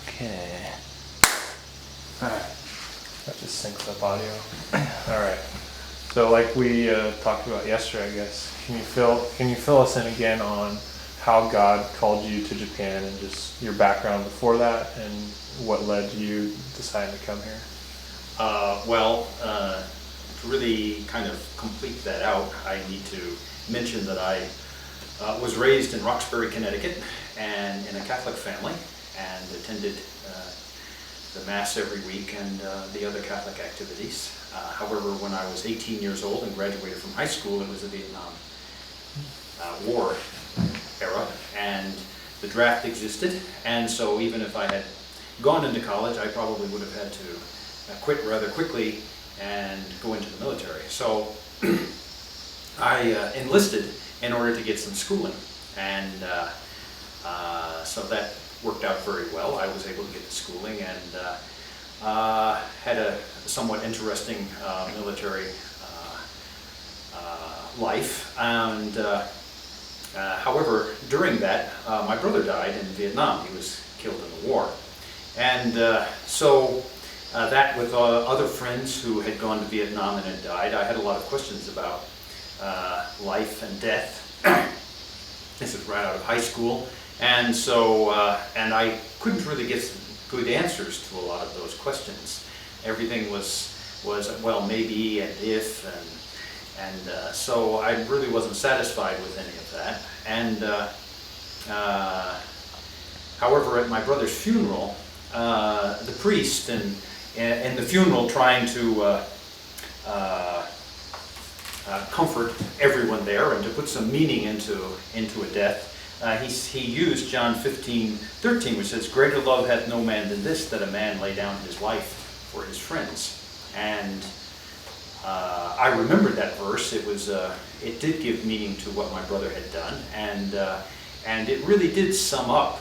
Okay. Alright. That just syncs up audio. Alright. So like we talked about yesterday, I guess, can you fill us in again on how God called you to Japan and just your background before that and what led you deciding to come here? To really kind of complete that out, I need to mention that I was raised in Roxbury, Connecticut, and in a Catholic family, and attended the Mass every week and the other Catholic activities. However, when I was 18 years old and graduated from high school, it was the Vietnam War era, and the draft existed, and so even if I had gone into college, I probably would have had to quit rather quickly and go into the military. So I enlisted in order to get some schooling, and so that worked out very well. I was able to get the schooling and had a somewhat interesting military life. And however, during that, my brother died in Vietnam. He was killed in the war. And so that with other friends who had gone to Vietnam and had died, I had a lot of questions about life and death. This is right out of high school. And so, and I couldn't really get some good answers to a lot of those questions. Everything was well, maybe and if, and so I really wasn't satisfied with any of that. And however, at my brother's funeral, the priest in the funeral, trying to comfort everyone there and to put some meaning into a death, he used John 15:13, which says, "Greater love hath no man than this, that a man lay down his life for his friends." And I remembered that verse. It did give meaning to what my brother had done, and it really did sum up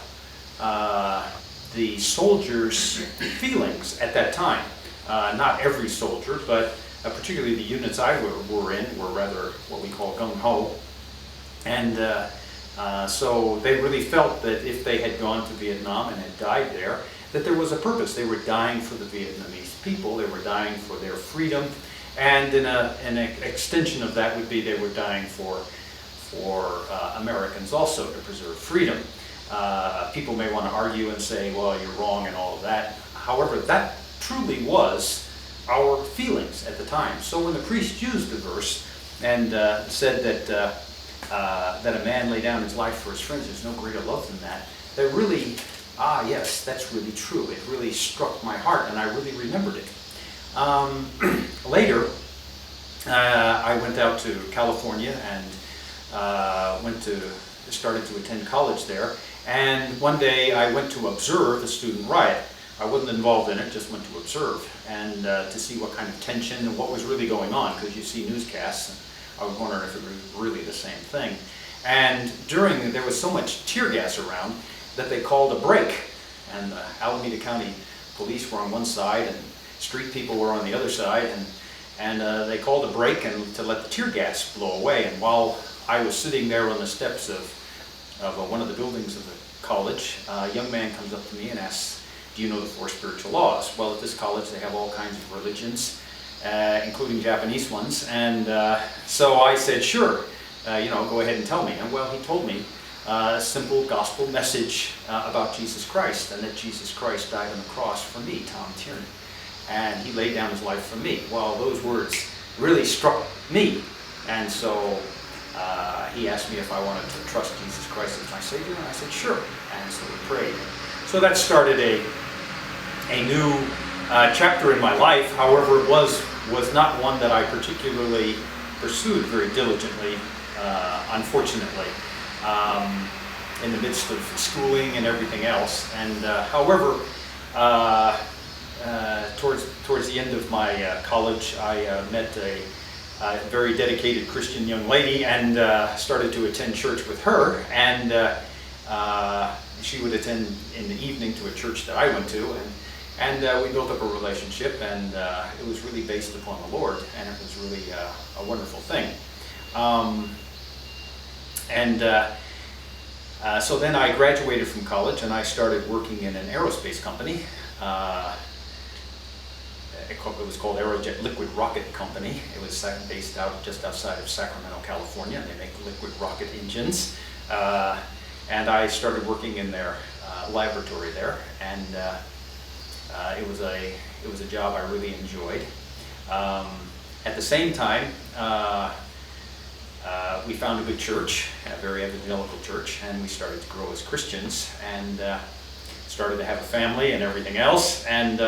the soldiers' feelings at that time. Not every soldier, but particularly the units I were in were rather what we call gung-ho. And so they really felt that if they had gone to Vietnam and had died there, that there was a purpose. They were dying for the Vietnamese people. They were dying for their freedom. And an extension of that would be they were dying for Americans also, to preserve freedom. People may want to argue and say, well, you're wrong and all of that. However, that truly was our feelings at the time. So when the priest used the verse and said that a man lay down his life for his friends, there's no greater love than that, that really, yes, that's really true. It really struck my heart, and I really remembered it. Later, I went out to California and started to attend college there. And one day I went to observe a student riot. I wasn't involved in it, just went to observe and to see what kind of tension and what was really going on, because you see newscasts, and I was wondering if it was really the same thing. And there was so much tear gas around that they called a break, and the Alameda County police were on one side and street people were on the other side, and they called a break and to let the tear gas blow away. And while I was sitting there on the steps of one of the buildings of the college, a young man comes up to me and asks, "Do you know the 4 spiritual laws?" Well, at this college they have all kinds of religions, including Japanese ones, and so I said, "Sure, go ahead and tell me." And well, he told me a simple gospel message about Jesus Christ, and that Jesus Christ died on the cross for me, Tom Tierney, and he laid down his life for me. Well, those words really struck me, and so he asked me if I wanted to trust Jesus Christ as my Savior, and I said, "Sure," and so we prayed. So that started a new chapter in my life. However, it was not one that I particularly pursued very diligently, unfortunately, in the midst of schooling and everything else. And however, towards the end of my college, I met a very dedicated Christian young lady and started to attend church with her. And she would attend in the evening to a church that I went to, and we built up a relationship, and it was really based upon the Lord, and it was really a wonderful thing. So then I graduated from college and I started working in an aerospace company. It was called Aerojet Liquid Rocket Company. It was based out just outside of Sacramento, California. They make liquid rocket engines. And I started working in their laboratory there, and it was a job I really enjoyed. At the same time, we found a good church, a very evangelical church, and we started to grow as Christians, and started to have a family and everything else. And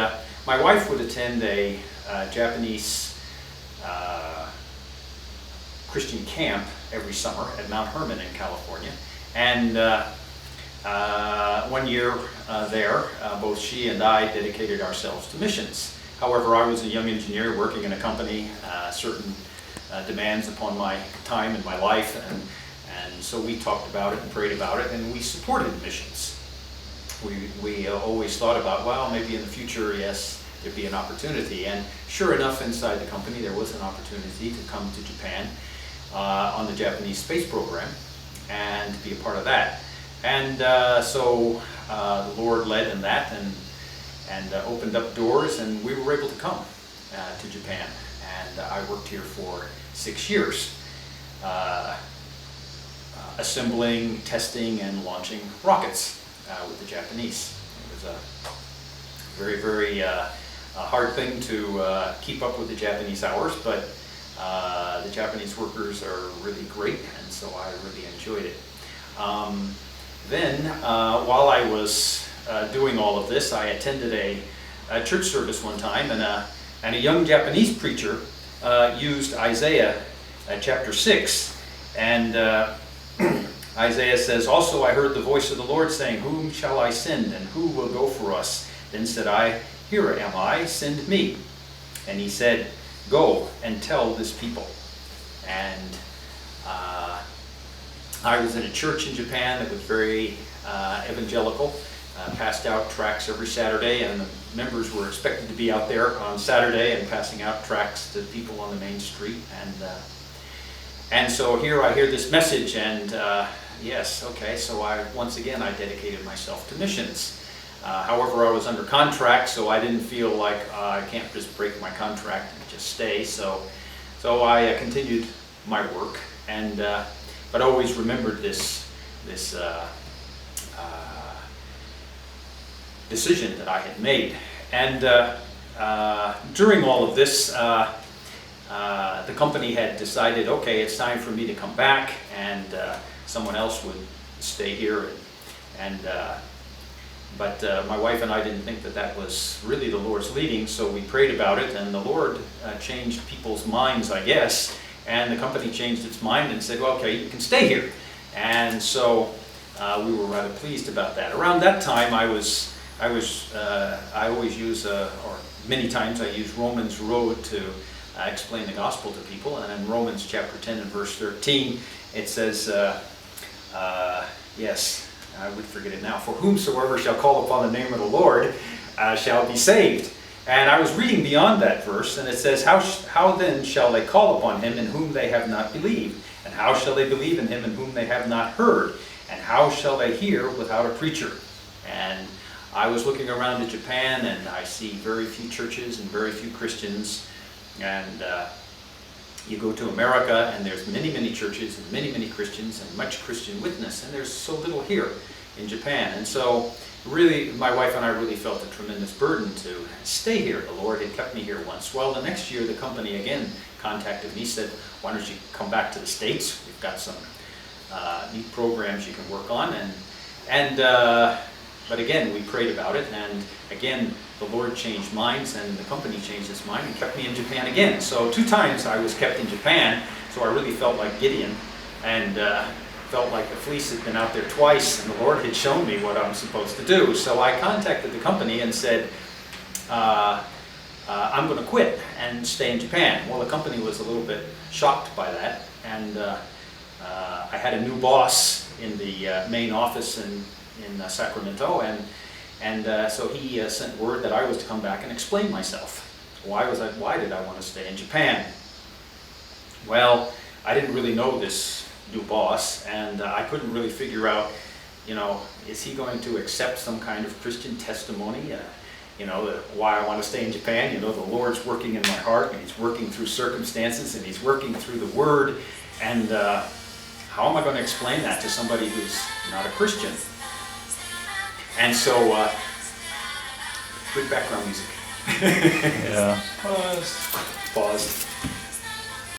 my wife would attend a Japanese Christian camp every summer at Mount Hermon in California. And one year there, both she and I dedicated ourselves to missions. However, I was a young engineer working in a company, certain demands upon my time and my life, and so we talked about it and prayed about it, and we supported missions. We always thought about, well, maybe in the future, yes, there'd be an opportunity. And sure enough, inside the company, there was an opportunity to come to Japan on the Japanese space program and to be a part of that. And so the Lord led in that and opened up doors, and we were able to come to Japan. And I worked here for 6 years, assembling, testing, and launching rockets with the Japanese. It was a very, very hard thing to keep up with the Japanese hours, but the Japanese workers are really great, and so I really enjoyed it. Then, while I was doing all of this, I attended a church service one time, and a young Japanese preacher used Isaiah chapter 6, and Isaiah says, "Also I heard the voice of the Lord saying, Whom shall I send, and who will go for us? Then said I, Here am I, send me. And he said, Go and tell this people." And I was in a church in Japan that was very evangelical, passed out tracts every Saturday, and the members were expected to be out there on Saturday and passing out tracts to people on the main street. And so here I hear this message, and yes, okay, so once again I dedicated myself to missions. However, I was under contract, so I didn't feel like I can't just break my contract and just stay. So I continued my work, and but always remembered this decision that I had made. And during all of this, the company had decided, okay, it's time for me to come back, and someone else would stay here. But my wife and I didn't think that was really the Lord's leading, so we prayed about it, and the Lord changed people's minds, I guess, and the company changed its mind and said, well, okay, you can stay here. And so we were rather pleased about that. Around that time, I always use, or many times I use Romans Road to explain the gospel to people. And in Romans chapter 10 and verse 13, it says, yes, I would forget it now, for whomsoever shall call upon the name of the Lord shall be saved. And I was reading beyond that verse, and it says, how then shall they call upon him in whom they have not believed? And how shall they believe in him in whom they have not heard? And how shall they hear without a preacher? And I was looking around at Japan, and I see very few churches and very few Christians. And you go to America, and there's many, many churches and many, many Christians and much Christian witness, and there's so little here in Japan. And so really, my wife and I really felt a tremendous burden to stay here. The Lord had kept me here once. Well, the next year, the company again contacted me, said, why don't you come back to the States? We've got some neat programs you can work on. But again, we prayed about it, and again, the Lord changed minds, and the company changed its mind and kept me in Japan again. So 2 times I was kept in Japan, so I really felt like Gideon, and felt like the fleece had been out there twice, and the Lord had shown me what I'm supposed to do. So I contacted the company and said, I'm going to quit and stay in Japan. Well, the company was a little bit shocked by that, and I had a new boss in the main office in Sacramento, and so he sent word that I was to come back and explain myself. Why did I want to stay in Japan? Well, I didn't really know this new boss, and I couldn't really figure out you know, is he going to accept some kind of Christian testimony? You know, why I want to stay in Japan, you know, the Lord's working in my heart, and he's working through circumstances, and he's working through the Word, and how am I going to explain that to somebody who's not a Christian? And so, good background music. Yeah. Pause.